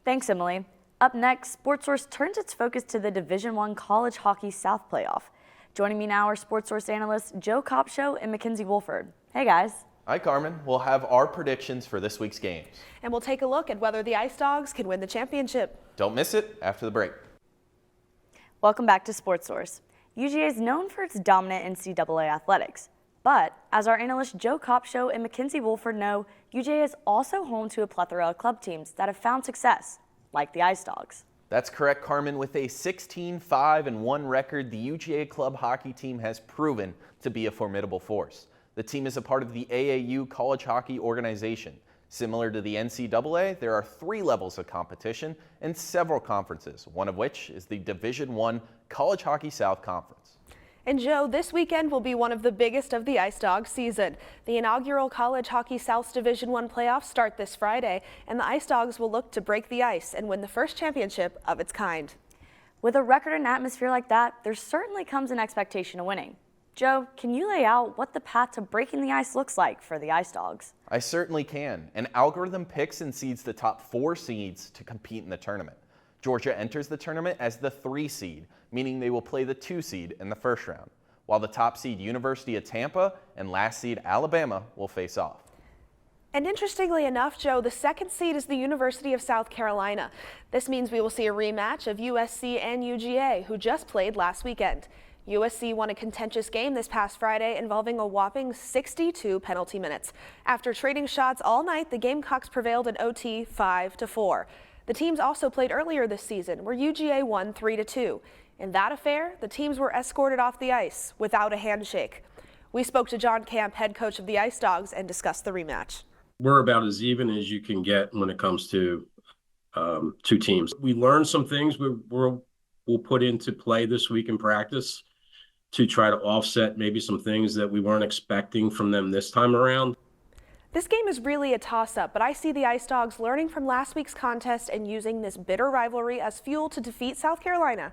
Thanks, Emily. Up next, Sportsource turns its focus to the Division I College Hockey South Playoff. Joining me now are Sportsource analysts Joe Kopshow and Mackenzie Wolford. Hey, guys. Hi, Carmen. We'll have our predictions for this week's games. And we'll take a look at whether the Ice Dawgs can win the championship. Don't miss it after the break. Welcome back to Sportsource. UGA is known for its dominant NCAA athletics. But, as our analysts Joe Kopshow and Mackenzie Wolford know, UGA is also home to a plethora of club teams that have found success, like the Ice Dawgs. That's correct, Carmen. With a 16-5-1 record, the UGA club hockey team has proven to be a formidable force. The team is a part of the AAU College Hockey Organization. Similar to the NCAA, there are 3 levels of competition and several conferences, one of which is the Division I College Hockey South Conference. And Joe, this weekend will be one of the biggest of the Ice Dawgs season. The inaugural College Hockey South's Division I playoffs start this Friday, and the Ice Dawgs will look to break the ice and win the first championship of its kind. With a record and atmosphere like that, there certainly comes an expectation of winning. Joe, can you lay out what the path to breaking the ice looks like for the Ice Dawgs? I certainly can. An algorithm picks and seeds the top 4 seeds to compete in the tournament. Georgia enters the tournament as the 3 seed, meaning they will play the 2 seed in the first round, while the top seed University of Tampa and last seed Alabama will face off. And interestingly enough, Joe, the 2nd seed is the University of South Carolina. This means we will see a rematch of USC and UGA, who just played last weekend. USC won a contentious game this past Friday involving a whopping 62 penalty minutes. After trading shots all night, the Gamecocks prevailed in OT 5-4. The teams also played earlier this season, where UGA won 3-2. In that affair, the teams were escorted off the ice without a handshake. We spoke to John Camp, head coach of the Ice Dawgs, and discussed the rematch. We're about as even as you can get when it comes to 2 teams. We learned some things we'll put into play this week in practice to try to offset maybe some things that we weren't expecting from them this time around. This game is really a toss-up, but I see the Ice Dawgs learning from last week's contest and using this bitter rivalry as fuel to defeat South Carolina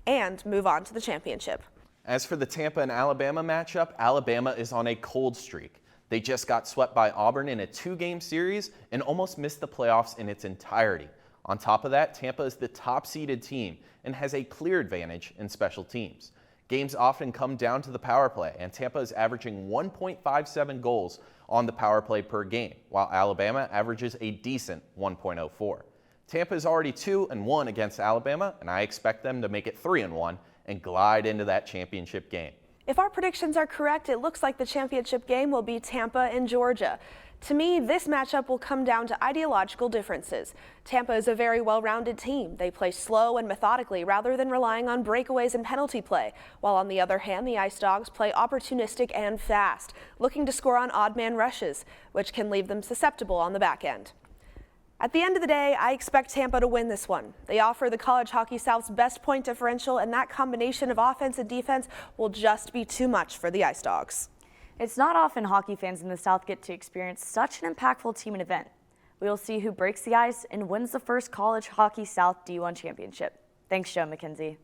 and move on to the championship. As for the Tampa and Alabama matchup, Alabama is on a cold streak. They just got swept by Auburn in a 2-game series and almost missed the playoffs in its entirety. On top of that, Tampa is the top-seeded team and has a clear advantage in special teams. Games often come down to the power play, and Tampa is averaging 1.57 goals on the power play per game, while Alabama averages a decent 1.04. Tampa is already 2-1 against Alabama, and I expect them to make it 3-1 and glide into that championship game. If our predictions are correct, it looks like the championship game will be Tampa and Georgia. To me, this matchup will come down to ideological differences. Tampa is a very well-rounded team. They play slow and methodically rather than relying on breakaways and penalty play, while on the other hand, the Ice Dawgs play opportunistic and fast, looking to score on odd-man rushes, which can leave them susceptible on the back end. At the end of the day, I expect Tampa to win this one. They offer the College Hockey South's best point differential, and that combination of offense and defense will just be too much for the Ice Dawgs. It's not often hockey fans in the South get to experience such an impactful team and event. We will see who breaks the ice and wins the first College Hockey South D1 championship. Thanks, Joe Mackenzie.